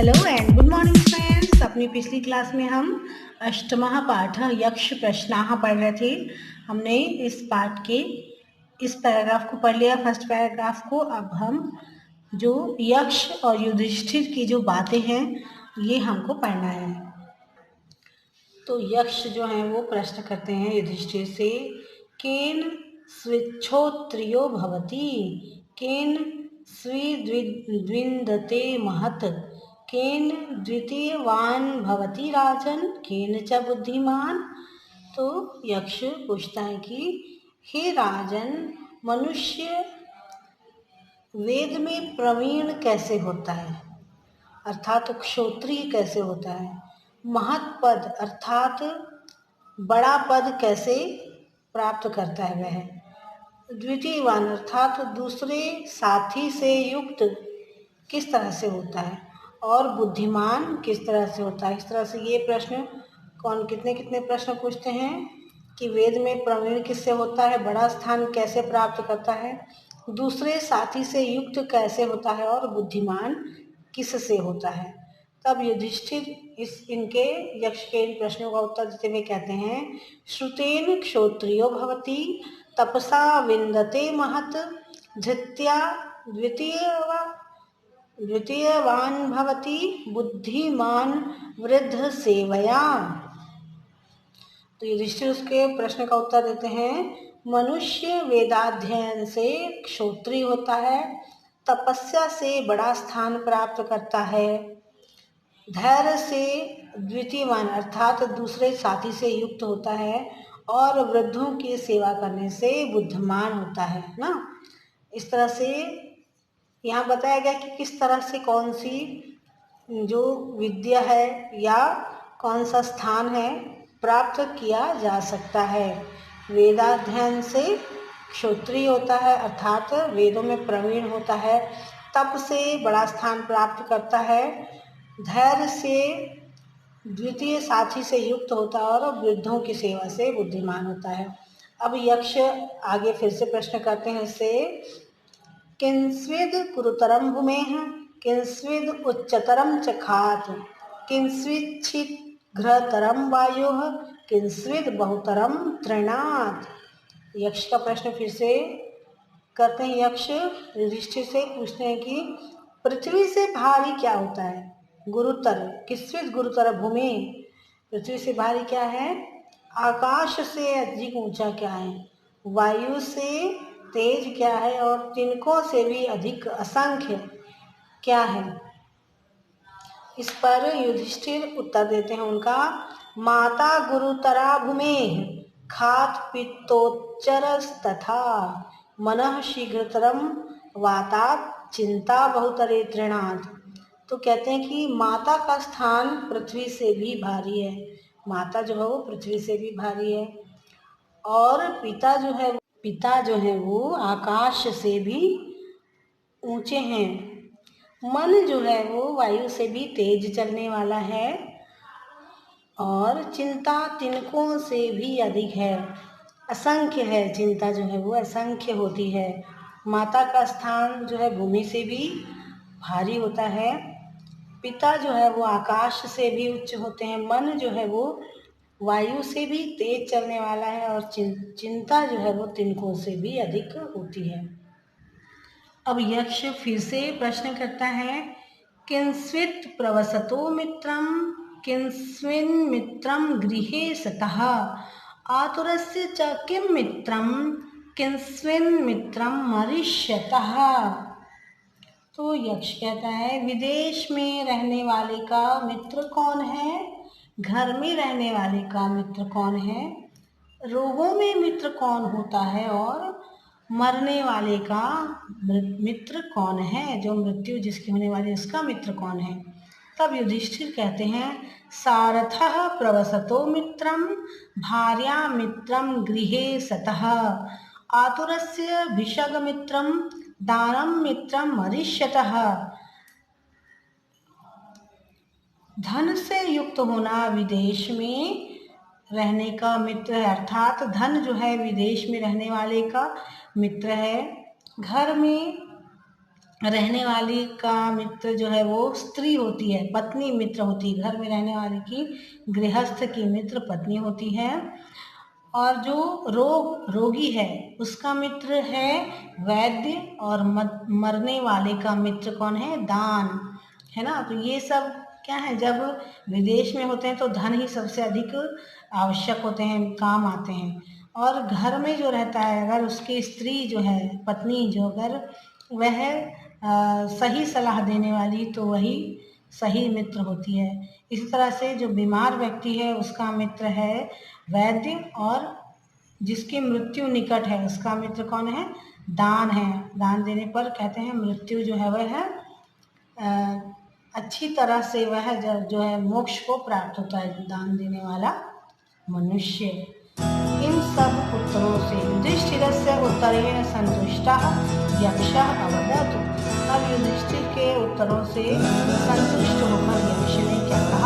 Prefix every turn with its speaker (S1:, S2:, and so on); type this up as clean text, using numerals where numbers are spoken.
S1: Hello and good morning friends. अपनी पिछली class में हम अष्टमः पाठ यक्ष प्रश्नाः पढ़ रहे थे। हमने इस पाठ के इस पैराग्राफ को पढ़ लिया, फर्स्ट पैराग्राफ को। अब हम जो यक्ष और युधिष्ठिर की जो बातें हैं ये हमको पढ़ना है। तो यक्ष जो हैं वो प्रश्न करते हैं युधिष्ठिर से, केन स्विच्छोत्रियो भवति, केन स्विद्विन्दते महत्, केन द्वितीयवान भवति राजन, केन च बुद्धिमान। तो यक्ष पूछता है कि हे राजन, मनुष्य वेद में प्रवीण कैसे होता है, अर्थात क्षत्रिय कैसे होता है, महत् पद अर्थात बड़ा पद कैसे प्राप्त करता है वह, द्वितीयवान अर्थात दूसरे साथी से युक्त किस तरह से होता है, और बुद्धिमान किस तरह से होता है। इस तरह से ये प्रश्न कौन कितने कितने प्रश्न पूछते हैं कि वेद में प्रवीण किससे होता है, बड़ा स्थान कैसे प्राप्त करता है, दूसरे साथी से युक्त कैसे होता है, और बुद्धिमान किससे होता है। तब युधिष्ठिर इनके यक्ष के इन प्रश्नों का उत्तर देते हुए कहते हैं, श्रुतेन क्षत्रियो भवति, तपसा विन्दते महत्, धृत्या द्वितीयवान भवति, बुद्धिमान वृद्ध सेवया। तो युधिष्ठिर उसके प्रश्न का उत्तर देते हैं, मनुष्य वेदाध्ययन से क्षत्रिय होता है, तपस्या से बड़ा स्थान प्राप्त करता है, धैर्य से द्वितीयवान अर्थात दूसरे साथी से युक्त होता है, और वृद्धों की सेवा करने से बुद्धिमान होता है ना। इस तरह से यहाँ बताया गया कि किस तरह से कौन सी जो विद्या है या कौन सा स्थान है प्राप्त किया जा सकता है। वेदाध्ययन से क्षत्रिय होता है अर्थात वेदों में प्रवीण होता है, तप से बड़ा स्थान प्राप्त करता है, धैर्य से द्वितीय साथी से युक्त होता है, और वृद्धों की सेवा से बुद्धिमान होता है। अब यक्ष आगे फिर से प्रश्न करते हैं इससे, किंस्विद गुरुतरम भूमेः, किंस्विद उच्चतरम च खात्, किंस्विद शीघ्रतरम वायुः, किंस्विद बहुतरम तृणात्। यक्ष का प्रश्न फिर से करते हैं। यक्ष युधिष्ठिर से पूछते हैं कि पृथ्वी से भारी क्या होता है, गुरुतर किस्विद गुरुतर भूमि, पृथ्वी से भारी क्या है, आकाश से अधिक ऊंचा क्या है, वायु से तेज क्या है, और तिनकों से भी अधिक असंख्य क्या है। इस पर युधिष्ठिर उत्तर देते हैं उनका, माता गुरुतरा भूमेः, खात् पित्तोच्चरस्तथा, मनः शीघ्रतरम वातात्, चिंता बहुतरे तृणात्। तो कहते हैं कि माता का स्थान पृथ्वी से भी भारी है, माता जो है वो पृथ्वी से भी भारी है, और पिता जो है वो आकाश से भी ऊंचे हैं, मन जो है वो वायु से भी तेज चलने वाला है, और चिंता तिनकों से भी अधिक है, असंख्य है, चिंता जो है वो असंख्य होती है। माता का स्थान जो है भूमि से भी भारी होता है, पिता जो है वो आकाश से भी उच्च होते हैं, मन जो है वो वायु से भी तेज चलने वाला है, और चिंता जो है वो तिनकों से भी अधिक होती है। अब यक्ष फिर से प्रश्न करता है, किंस्वित् प्रवसतो मित्रम, किंस्मिन् मित्रम गृहे सतः, आतुरस्य च किं मित्रम, किंस्मिन् मित्रम मरिष्यतः। तो यक्ष कहता है, विदेश में रहने वाले का मित्र कौन है, घर में रहने वाले का मित्र कौन है, रोगों में मित्र कौन होता है, और मरने वाले का मित्र कौन है, जो मृत्यु जिसकी होने वाली उसका मित्र कौन है। तब युधिष्ठिर कहते हैं, सारथः प्रवसतो मित्रम, भार्या मित्रम गृहे सतः, आतुरस्य भिषग मित्रम, दानम मित्रम मरिष्यतः। धन से युक्त होना विदेश में रहने का मित्र है, अर्थात धन जो है विदेश में रहने वाले का मित्र है, घर में रहने वाली का मित्र जो है वो स्त्री होती है, पत्नी मित्र होती है। घर में रहने वाले की, गृहस्थ की मित्र पत्नी होती है। और जो रोगी है उसका मित्र है वैद्य, और मरने वाले का मित्र कौन है? दान, है ना। तो ये सब क्या है, जब विदेश में होते हैं तो धन ही सबसे अधिक आवश्यक होते हैं, काम आते हैं। और घर में जो रहता है, अगर उसकी स्त्री जो है, पत्नी जो, अगर वह सही सलाह देने वाली, तो वही सही मित्र होती है। इसी तरह से जो बीमार व्यक्ति है उसका मित्र है वैद्य, और जिसकी मृत्यु निकट है उसका मित्र कौन है? दान है। दान देने पर कहते हैं मृत्यु जो है वह अच्छी तरह से वह जो है मोक्ष को प्राप्त होता है, दान देने वाला मनुष्य। इन सब उत्तरों से युधिष्ठिरस्य उत्तरेण संतुष्टः यक्षः अवदत्। अब युधिष्ठिर के उत्तरों से संतुष्ट होकर यक्ष ने क्या कहा?